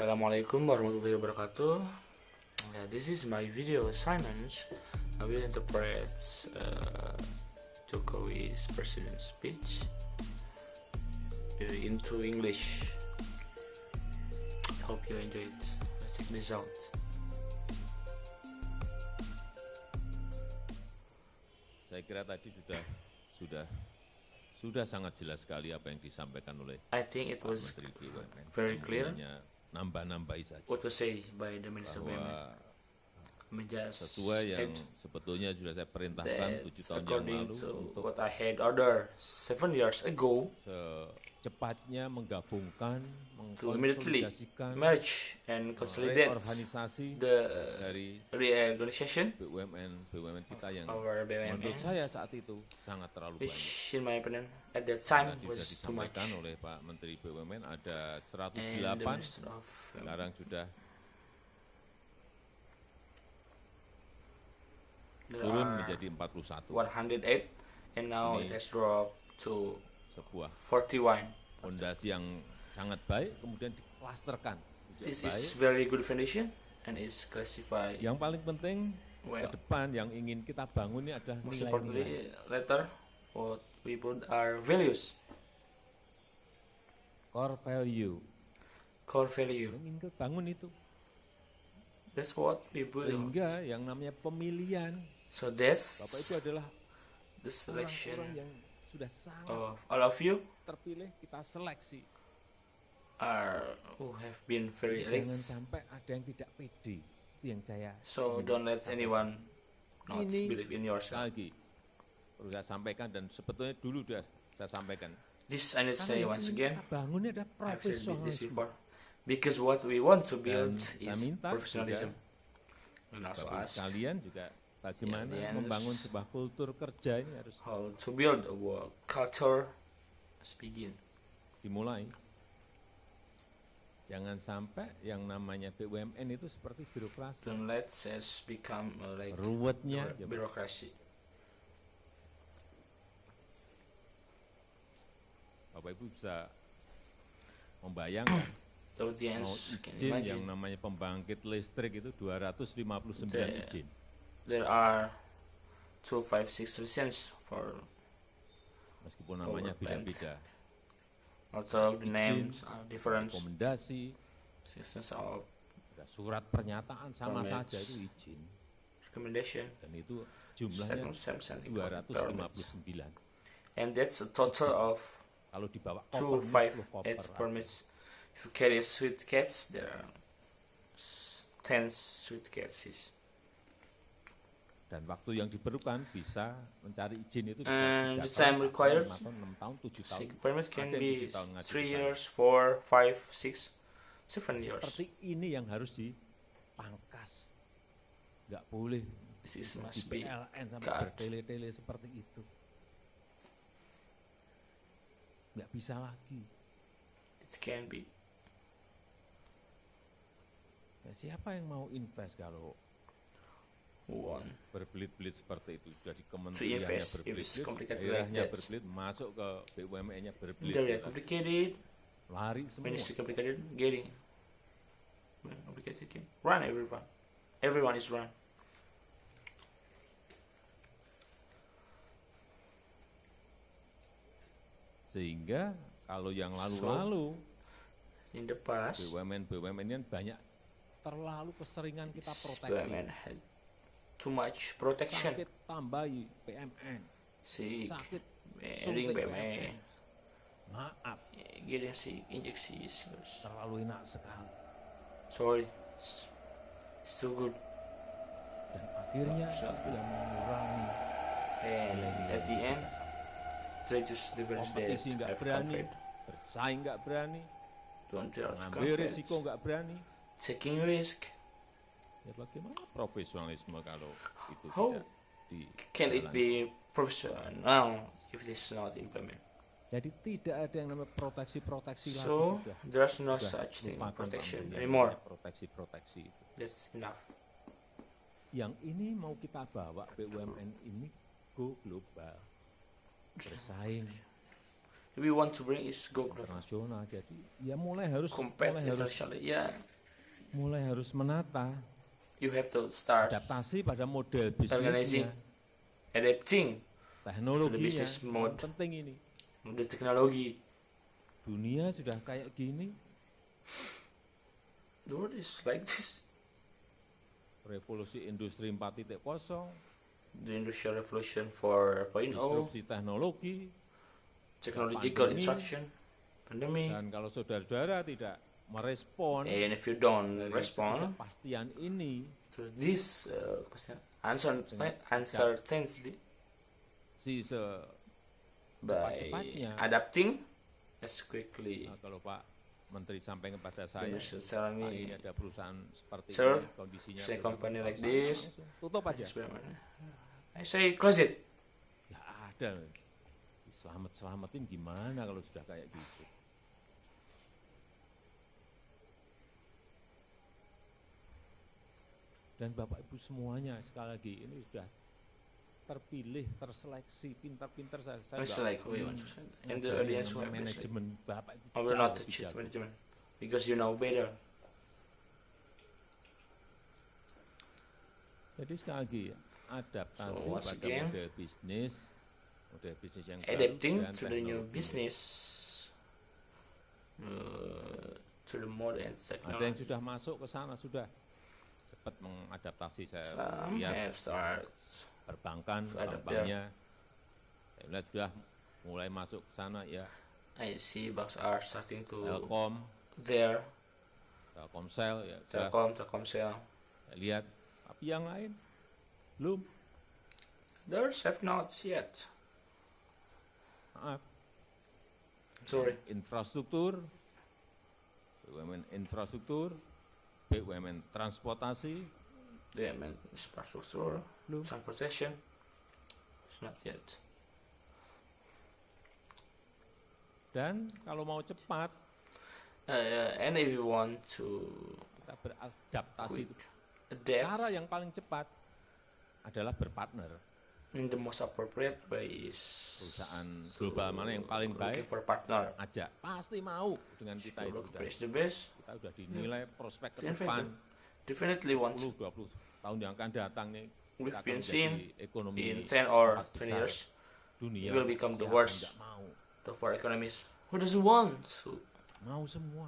Assalamualaikum warahmatullahi wabarakatuh. This is my video assignment. I will interpret Jokowi's president speech into English. I hope you enjoy it. Let's check this out. Saya kira tadi sudah sangat jelas sekali apa yang disampaikan oleh I think it Pak was Menteri BUMN. very clear Hanya nambah-nambahi saja what was said by the Minister bahwa BUMN. Just sesuai yang add sebetulnya sudah saya perintahkan that 7 tahun yang according lalu to untuk what I had ordered 7 years ago secepatnya menggabungkan, to immediately mengkonsolidasikan, merge and consolidate reorganisasi the dari reorganization BUMN kita yang our menurut BUMN, saya saat itu sangat terlalu banyak. which in my opinion at that time Tadi sudah was too much. disampaikan oleh Pak Menteri BUMN ada And the 108, Minister of sekarang sudah there turun are menjadi 41. 108 and now it Ini has dropped to Sebuah 41. fondasi yang sangat baik kemudian diklasterkan menjadi This baik. is very good foundation and is classified Yang paling penting well. ke depan yang ingin kita bangun ini adalah Most nilai-nilai. importantly, later what we put are values, Core value. core value. Yang ingin kita bangun itu. That's what we put. Sehingga yang namanya pemilihan, So that's Bapak itu adalah the selection orang-orang yang sudah sangat of all of you terpilih, kita seleksi. are who have been very Jangan elite. sampai ada yang tidak pede. Itu yang saya So don't let anyone not Ini believe in yourself. lagi perlu saya sampaikan dan sebetulnya dulu sudah saya sampaikan. This I need to Karena say yang once ingin again. kita bangun ini adalah I've said this profesionalisme. before. Because what we want to build Dan saya is minta professionalism. And also Bapak ask sekalian juga bagaimana Aliens. membangun sebuah kultur kerja ini harus how to build a work culture. Let's begin. dimulai. Jangan sampai yang namanya BUMN itu seperti birokrasi. Don't let us become like Ruwetnya ya, bureaucracy. Bapak Ibu bisa membayangkan The audience mau can izin yang imagine namanya pembangkit listrik itu 259 The- izin. there are 256 reasons for Meskipun namanya Power plant. beda-beda. also the Izin, names are different. Rekomendasi, Systems of ada surat pernyataan sama Permits. saja itu izin. recommendation Dan itu jumlahnya permits. 259. And that's a total of Kalau dibawa koper, 10 koper. 258 permits. If you carry suitcase, there are 10 suitcases. Dan waktu yang diperlukan bisa mencari izin itu bisa And 3 the time tahun, required, 5 tahun, 6 tahun, 7 tahun. Sick permit can Ada yang be 7 tahun ngaji 3 ke sana. years, 4, 5, 6, 7 years. Seperti ini yang harus dipangkas. Nggak boleh This is di must be PLN sampai cut. bertele-tele seperti itu. Nggak bisa lagi. It can be. Ya, siapa yang mau invest kalau One. berbelit-belit seperti itu? Sudah di To kementeriannya invest if it's berbelit-belit, complicated like daerahnya that. berbelit, masuk ke BUMN-nya Very berbelit-belit. complicated. Lari When semua. it's complicated, getting when complicated can run everyone. Everyone is run. Sehingga kalau yang lalu-lalu In the past, BUMN ini banyak terlalu keseringan kita proteksi. BUMN had too much protection. Sakit tambahi PMN, Sick, sakit getting suntik BUMN, maaf, getting sick, injections. terlalu enak sekali. Sorry, it's too good. Dan akhirnya Sangat sudah mengurangi And nilai-nilai at the end, investasi. reduce the very Kompetisi that nggak have berani, conflict. bersaing nggak berani, Don't dare to mengambil compete. risiko nggak berani. Taking risk. Ya bagaimana profesionalisme kalau itu How tidak can it dijalankan? be professional if it is not implemented? Jadi tidak ada yang namanya proteksi-proteksi lagi So sudah. there's no Sudah such thing lupakan protection Pak Menteri, anymore. proteksi-proteksi itu. That's enough. Yang ini mau kita bawa BUMN ini go global, bersaing we want to bring is go global. internasional. Jadi ya mulai harus Compared internationally, yeah, menata, you have to start adaptasi pada model organizing, bisnisnya, adapting teknologinya, business mode. penting ini. the technology. Dunia sudah kayak gini, The world is like this. revolusi industri 4.0, The Industrial Revolution 4.0, disrupsi teknologi, technological pandemi. instruction, pandemic, dan kalau saudara-saudara tidak merespon and if you don't dari respond ketidakpastian ini, to this uncertainty si by cepat-cepatnya. adapting as quickly. Nah, kalau Pak Menteri sampaikan kepada saya, Minister tell Pak, me, ini ada perusahaan seperti Sir, ini, kondisinya say bagaimana, company like langsung this. tutup aja. I say close it. Ya ada, selamatin gimana kalau sudah kayak gitu. Dan Bapak Ibu semuanya sekali lagi ini sudah terpilih, terseleksi, pintar-pintar saya It's nggak like we want to say. And the ngajarin audience yang who have namanya message. manajemen Bapak Ibu I will jauh not lebih teach it jago. management because you know better. Jadi sekali lagi adaptasi So, once pada again, model bisnis yang Adapting baru dan to the new teknologi. business, to the modern Ada yang technology. sudah masuk ke sana, sudah cepat mengadaptasi. Saya Some lihat have started. perbankan, Adapt, bank-banknya, saya lihat sudah mulai masuk ke sana ya. I see banks are starting to Telkom, there. Telkomsel ya, sudah Telkomsel. saya lihat. Tapi yang lain belum. There's have not yet. Maaf, Sorry. infrastruktur, BUMN infrastruktur, BUMN transportasi, They meant infrastructure, belum. transportation. It's not yet. Dan kalau mau cepat, And if you want to kita beradaptasi itu. adapt Cara yang paling cepat adalah berpartner. in the most appropriate way is Perusahaan global mana yang paling looking baik, for a partner. ajak. Pasti mau dengan kita itu. Look for is the best. Kita sudah dinilai prospek ke Definitely. depan Definitely want 10-20 tahun yang akan datang nih. we've Kita akan been menjadi seen ekonomi in 10 or empat 20 besar years dunia. it will become the Siapa worst. yang nggak mau? the four economies. Who doesn't want to? Mau semua.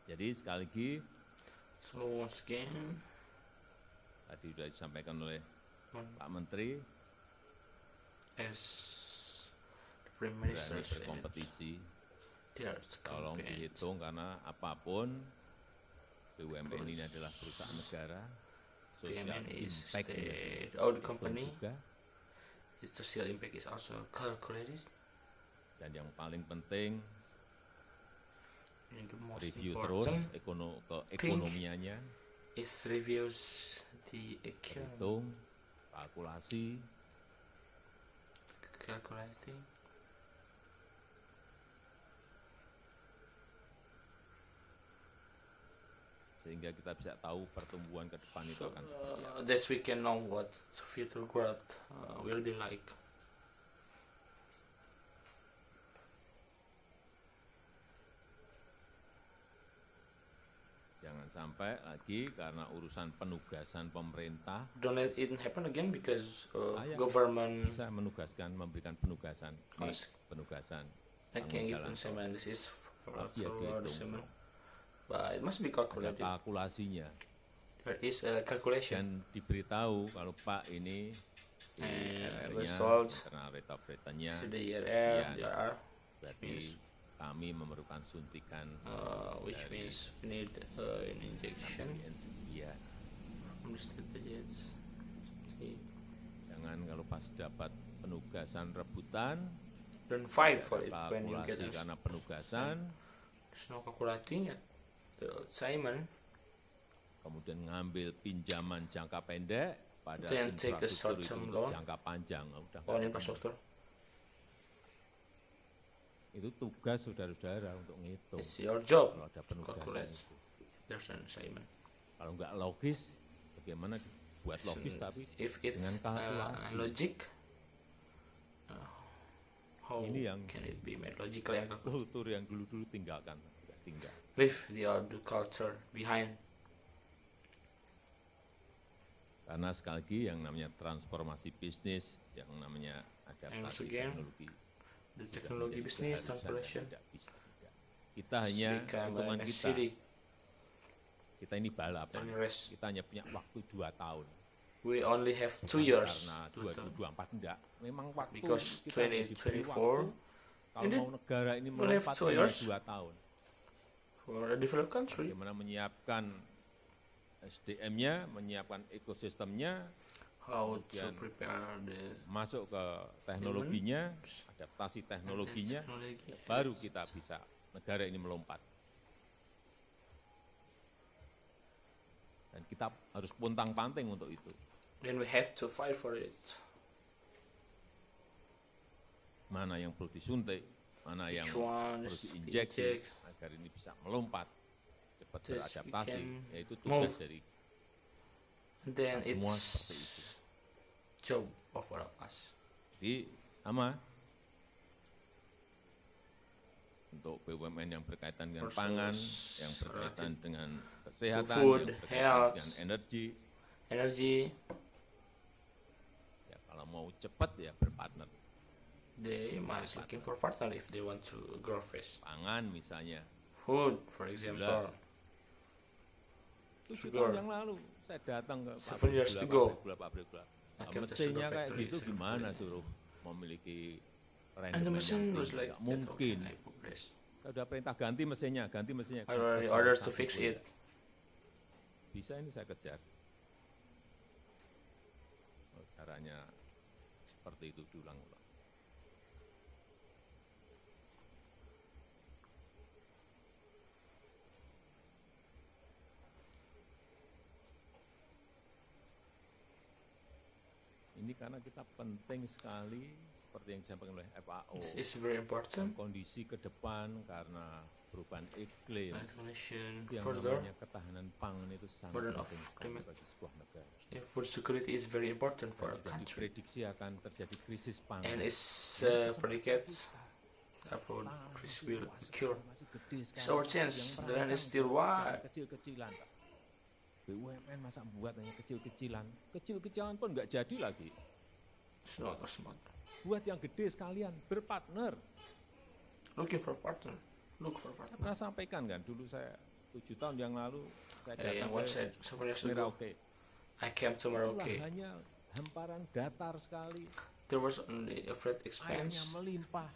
Jadi sekali lagi So once again, tadi sudah disampaikan oleh one- Pak Menteri, as the Prime Minister berani said, berkompetisi. there's Tolong company. dihitung karena apapun BUMN ini adalah perusahaan negara, social BUMN is impact state-owned company. juga, Its social impact is also calculated. dan yang paling penting And the most review terus important ekonomianya, is reviews the economy, hitung, kalkulasi, calculating. sehingga kita bisa tahu pertumbuhan ke depan itu So akan seperti apa. thus we can know what future growth will be like. Jangan sampai lagi karena urusan penugasan pemerintah Don't let it happen again because ya. government bisa memberikan penugasan, ini Mas- penugasan I can give jalan them tol. this is Tapi ya dihitung, but it must be ada calculated. kalkulasinya. There is a calculation. Dan diberitahu kalau Pak ini IRR-nya, results internal rate of return-nya, So the IRR, sekian. DRR, berarti kami memerlukan suntikan which dari means we need an injection APBN sekian. from the state budgets. Jangan kalau pas dapat penugasan rebutan, Don't fight ada for it when you get kalkulasi it. karena penugasan, There's no calculating at the assignment. kemudian ngambil pinjaman jangka pendek pada Then take a infrastruktur itu short-term untuk loan jangka panjang. Udah on nggak infrastructure. Itu tugas saudara-saudara untuk ngitung. It's your job. Kalau ada penugasan Calculate. itu. There's an assignment. Kalau nggak logis, bagaimana buat logis tapi If it's dengan kalkulasi. logic, how Ini yang can it be made logical? Yang kultur yang dulu-dulu tinggalkan, nggak tinggal. leave the old culture behind. Karena sekali lagi yang namanya transformasi bisnis, yang namanya once adaptasi again, teknologi, The sudah technology menjadi business keharusan dan transformation tidak bisa tidak. Kita hanya become hitungan a kita, city kita ini balapan. and rest. Kita hanya punya waktu 2 tahun. We only have 2 Bukan years. Karena 2024 enggak. Memang waktu Because kita hanya diberi 2024 waktu. Kalau ini mau negara ini only have melompat 2 years. 2 tahun. For a developed country, Bagaimana menyiapkan SDM-nya, menyiapkan ekosistemnya, how to kemudian prepare the masuk ke teknologinya, adaptasi teknologinya, technology. baru kita bisa negara ini melompat. Dan kita harus pontang-panting untuk itu. Then we have to fight for it. Mana yang perlu disuntik, mana yang Which one perlu is diinjeksi inject? agar ini bisa melompat, cepat Yes, we beradaptasi, can yaitu tugas move. dari Then kita semua it's seperti itu. job of all of us. Jadi sama untuk BUMN yang berkaitan dengan Versus pangan, yang berkaitan dengan kesehatan, food, yang berkaitan health, dengan energi, Energy, ya kalau mau cepat ya berpartner. they must looking for partner if they want to grow fish. Pangan misalnya, Food, for example. 7 Sugar. tahun yang lalu saya datang ke 7 years ago. pabrik gula. I came to Mesinnya sugar kayak factory, gitu sugar gimana factory. suruh memiliki And the rendemen machine yang was tinggi? like Nggak that. How mungkin. can I progress? Saya udah perintah ganti mesinnya. I already ordered to fix it. Bisa ini saya kejar. Oh, caranya seperti itu diulang-ulang. Ini karena kita penting sekali seperti yang disampaikan oleh FAO. This is very important. Kondisi ke depan karena perubahan iklim, Explanation itu yang further. namanya ketahanan pangan itu sangat Burden of penting sekali climate. bagi sebuah negara. Yeah, food security is very important for a Dan country. diprediksi akan terjadi krisis pangan. And it's predicate food crisis will occur. Masih gede sekali. It's our chance. Yang The land is merancang still wide. kecil-kecilan, Pak. BUMN masa buat hanya kecil-kecilan. Kecil-kecilan pun nggak jadi lagi. It's not smart. Buat yang gede sekalian, berpartner. Looking for partner. Look for Saya partner. pernah sampaikan kan, dulu saya 7 tahun yang lalu saya Yang datang website ke 7 years ago, Merauke. I came to Itulah Merauke. hanya hamparan datar sekali, There was only a flat expense, airnya melimpah.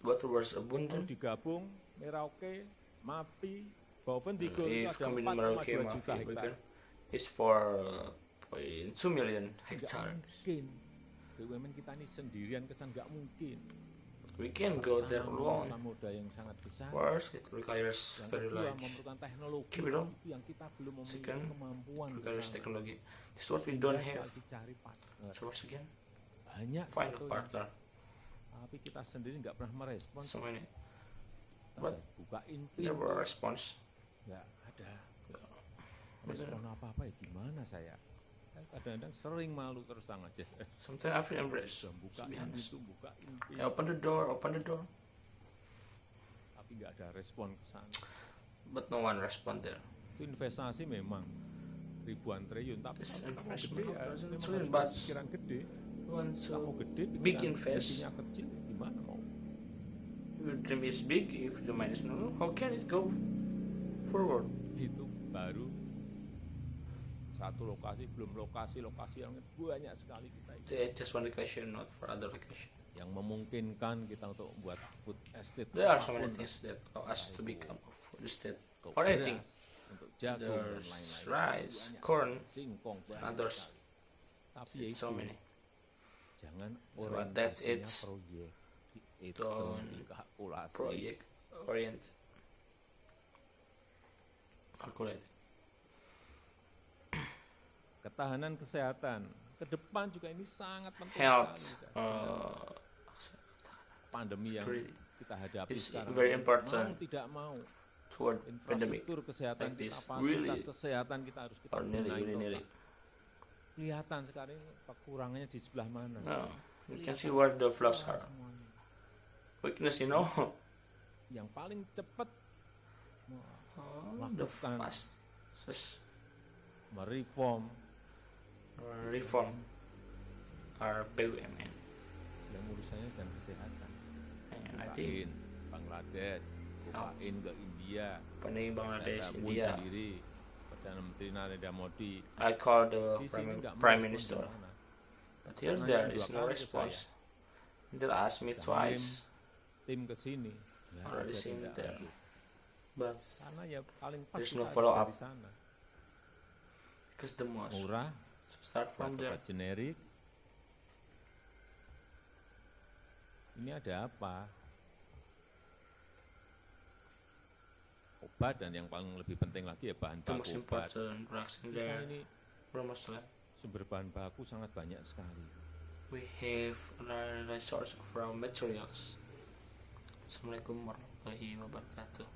water was Kalau abundant. digabung Merauke, Mapi, Bovendigul itu If ada combine Merauke 4,2 and juta Mafi, hektar. it's for 2 million Nggak hectare. mungkin. BUMN kita ini sendirian kesan nggak mungkin. We can go there alone. Memerlukan modal yang sangat besar. First, it requires Yang very kedua large. memerlukan teknologi Keep it on. itu yang kita belum memiliki Second, kemampuan requires kesana. technology. This is what we don't Tinggal have. sekali cari partner. So once again, Banyak find a sebetulnya, partner. tapi kita sendiri nggak pernah merespon. So many. Kita but bukain Never pintu, a response. nggak ada respon apa-apa ya gimana saya. Saya kadang-kadang sering malu terus sama aja. Sometimes I feel embarrassed. Sudah To bukain be honest. itu, bukain pintu, I open the door, tapi nggak ada respon ke sana. but no one respond there. Itu investasi memang ribuan triliun, tapi It's kalau mau investment gede of ya thousands memang trillion, harus but pikiran gede. You want Kalau mau to gede, big pikiran invest. intinya kecil, gimana mau? Your dream is big. If the mind is small, how can it go forward? Itu baru satu lokasi, belum lokasi-lokasi yang banyak sekali kita ini. It's just one location, not for other location. Yang memungkinkan kita untuk membuat food estate. There are so many apapun, things that allow us to become a food estate untuk or anything. beras, untuk jagung dan There's lain-lain. rice, Banyak corn, sekali, singkong, banyak others. sekali. Tapi ya So itu, many. jangan But that's orientasinya it. proyek, itu Don't dikalkulasi. Project oriented. Calculate. Ketahanan kesehatan ke depan juga ini sangat penting Health. sekali. Kan. Pandemi yang Security. kita hadapi It's sekarang, very important mau tidak mau, toward pandemic infrastruktur kesehatan like kita, this. fasilitas Really, kesehatan kita harus kita or benahi nearly. total. Kelihatan sekarang ini kekurangannya di sebelah mana. No, you can see where the flaws are. Semuanya. Weakness, you know. Yang paling cepat The Lakukan. fastest mereform reform are BUMN, yang urusannya dan kesehatan. and I think Bukain Bangladesh, bukain ke India, pendiri Bangladesh, Pun India. sendiri, Perdana Menteri Narendra Modi. I call the Di sini nggak prime merespon minister, gimana. but here Nanya there dua is no kali ke response. They asked me Dan twice, Tim ke sini, ya, already ada seen tindak there, lanjut. but Karena ya paling pas There's kita no harus follow dari up. sana. because the most Murah, start from there. obat generik. Ini ada apa? Obat, dan yang paling lebih penting lagi ya bahan The most baku obat. important products in Kita there, ini raw material. sumber bahan baku sangat banyak sekali. We have a source of raw materials. Assalamualaikum warahmatullahi wabarakatuh.